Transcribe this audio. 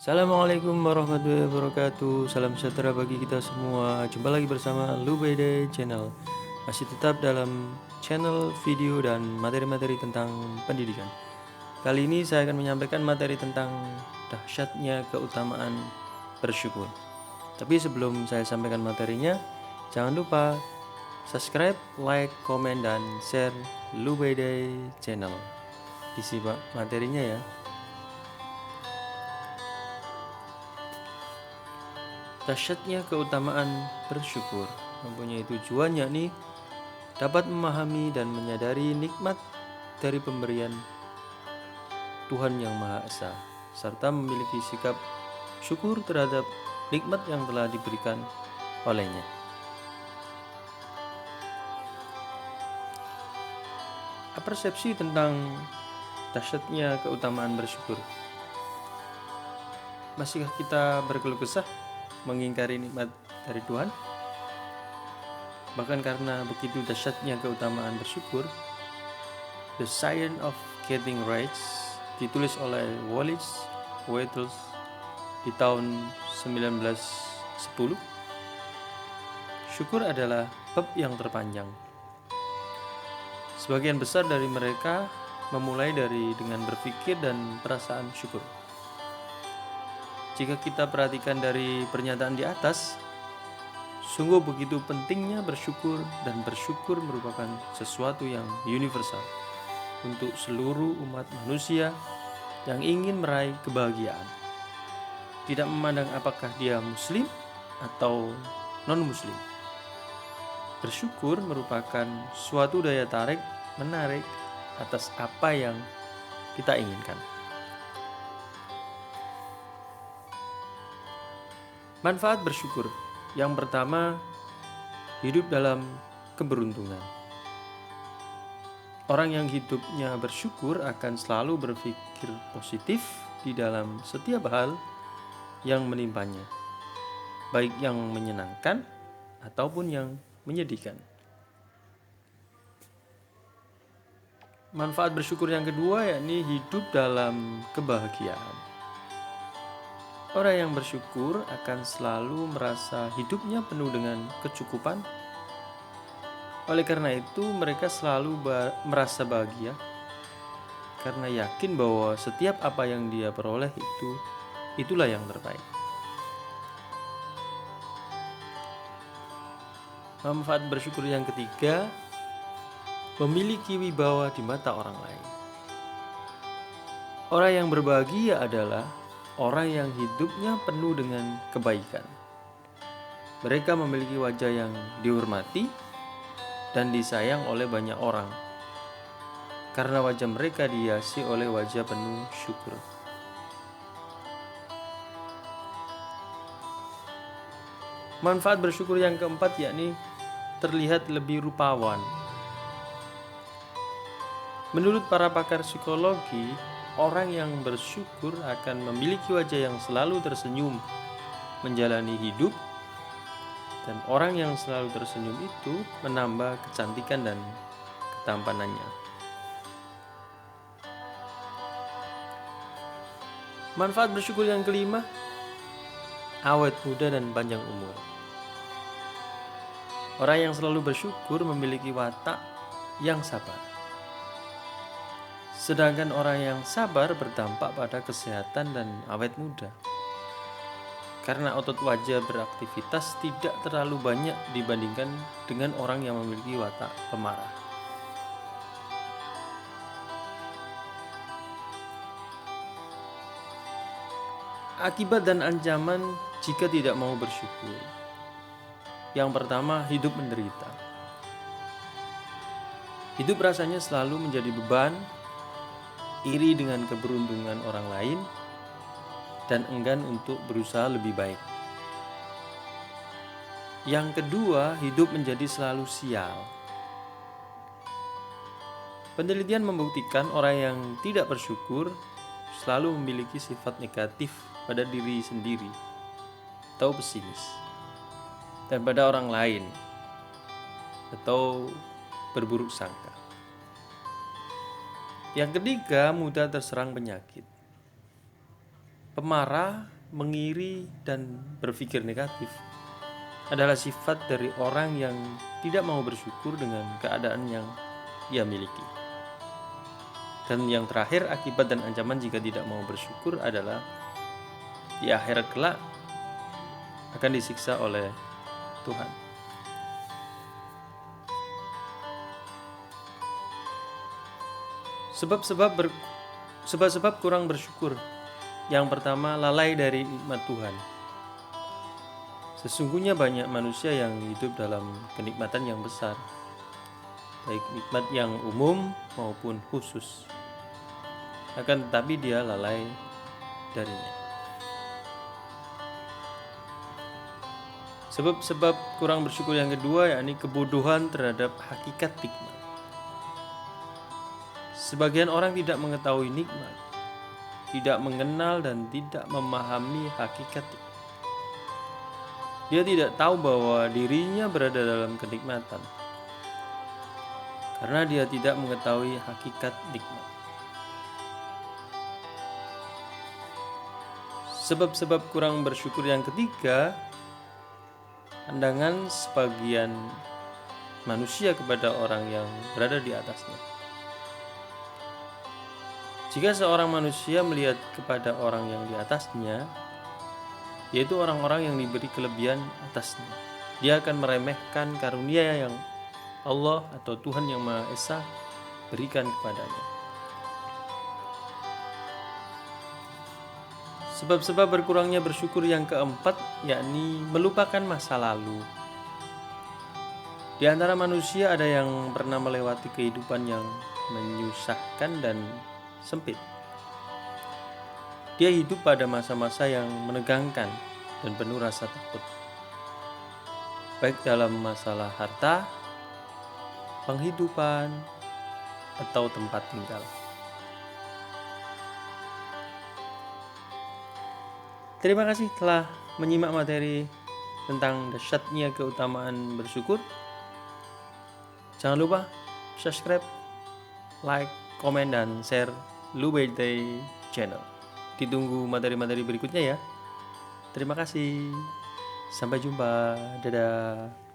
Assalamualaikum warahmatullahi wabarakatuh. Salam sejahtera bagi kita semua. Jumpa lagi bersama Lubede Channel. Masih tetap dalam channel video dan materi-materi tentang pendidikan. Kali ini saya akan menyampaikan materi tentang dahsyatnya keutamaan bersyukur. Tapi sebelum saya sampaikan materinya, jangan lupa subscribe, like, komen, dan share Lubede Channel. Disimak materinya ya. Dahsyatnya keutamaan bersyukur mempunyai tujuan yakni dapat memahami dan menyadari nikmat dari pemberian Tuhan Yang Maha Esa, serta memiliki sikap syukur terhadap nikmat yang telah diberikan olehnya. Persepsi tentang dahsyatnya keutamaan bersyukur. Masihkah kita berkeluh kesah mengingkari nikmat dari Tuhan? Bahkan karena begitu dahsyatnya keutamaan bersyukur, The Science of Getting Rich ditulis oleh Wallace Wattles di tahun 1910. Syukur adalah bab yang terpanjang. Sebagian besar dari mereka memulai dengan berpikir dan perasaan syukur. Jika kita perhatikan dari pernyataan di atas, sungguh begitu pentingnya bersyukur, dan bersyukur merupakan sesuatu yang universal untuk seluruh umat manusia yang ingin meraih kebahagiaan. Tidak memandang apakah dia muslim atau non-muslim. Bersyukur merupakan suatu daya tarik menarik atas apa yang kita inginkan. Manfaat bersyukur. Yang pertama, hidup dalam keberuntungan. Orang yang hidupnya bersyukur akan selalu berpikir positif di dalam setiap hal yang menimpanya, baik yang menyenangkan ataupun yang menyedihkan. Manfaat bersyukur yang kedua yakni hidup dalam kebahagiaan. Orang yang bersyukur akan selalu merasa hidupnya penuh dengan kecukupan. Oleh karena itu, mereka selalu merasa bahagia karena yakin bahwa setiap apa yang dia peroleh itulah yang terbaik. Manfaat bersyukur yang ketiga, memiliki wibawa di mata orang lain. Orang yang berbahagia adalah orang yang hidupnya penuh dengan kebaikan. Mereka memiliki wajah yang dihormati dan disayang oleh banyak orang, karena wajah mereka dihiasi oleh wajah penuh syukur. Manfaat bersyukur yang keempat yakni terlihat lebih rupawan. Menurut para pakar psikologi, orang yang bersyukur akan memiliki wajah yang selalu tersenyum menjalani hidup, dan orang yang selalu tersenyum itu menambah kecantikan dan ketampanannya. Manfaat bersyukur yang kelima, awet muda dan panjang umur. Orang yang selalu bersyukur memiliki watak yang sabar. Sedangkan orang yang sabar berdampak pada kesehatan dan awet muda. Karena otot wajah beraktivitas tidak terlalu banyak dibandingkan dengan orang yang memiliki watak pemarah. Akibat dan ancaman jika tidak mau bersyukur. Yang pertama, hidup menderita. Hidup rasanya selalu menjadi beban, iri dengan keberuntungan orang lain, dan enggan untuk berusaha lebih baik. Yang kedua, hidup menjadi selalu sial. Penelitian membuktikan orang yang tidak bersyukur selalu memiliki sifat negatif pada diri sendiri atau pesimis, dan pada orang lain atau berburuk sangka. Yang ketiga, mudah terserang penyakit. pemarah, mengiri, dan berpikir negatif adalah sifat dari orang yang tidak mau bersyukur dengan keadaan yang ia miliki. Dan yang terakhir, akibat dan ancaman jika tidak mau bersyukur adalah di akhirat kelak akan disiksa oleh Tuhan. Sebab-sebab kurang bersyukur. Yang pertama, lalai dari nikmat Tuhan. Sesungguhnya banyak manusia yang hidup dalam kenikmatan yang besar, baik nikmat yang umum maupun khusus. Akan tetapi dia lalai darinya. Sebab kurang bersyukur yang kedua, yakni kebodohan terhadap hakikat nikmat. Sebagian orang tidak mengetahui nikmat, tidak mengenal dan tidak memahami hakikat nikmat. Dia tidak tahu bahwa dirinya berada dalam kenikmatan karena dia tidak mengetahui hakikat nikmat. Sebab kurang bersyukur yang ketiga, pandangan sebagian manusia kepada orang yang berada di atasnya. Jika seorang manusia melihat kepada orang yang di atasnya, yaitu orang-orang yang diberi kelebihan atasnya, dia akan meremehkan karunia yang Allah atau Tuhan Yang Maha Esa berikan kepadanya. Sebab berkurangnya bersyukur yang keempat, yakni melupakan masa lalu. Di antara manusia ada yang pernah melewati kehidupan yang menyusahkan dan sempit. Dia hidup pada masa-masa yang menegangkan dan penuh rasa takut, baik dalam masalah harta, penghidupan, atau tempat tinggal. Terima kasih telah menyimak materi tentang dahsyatnya keutamaan bersyukur. Jangan lupa subscribe, like, komen, dan share Lu By Day channel. Ditunggu materi-materi berikutnya ya. Terima kasih. Sampai jumpa. Dadah.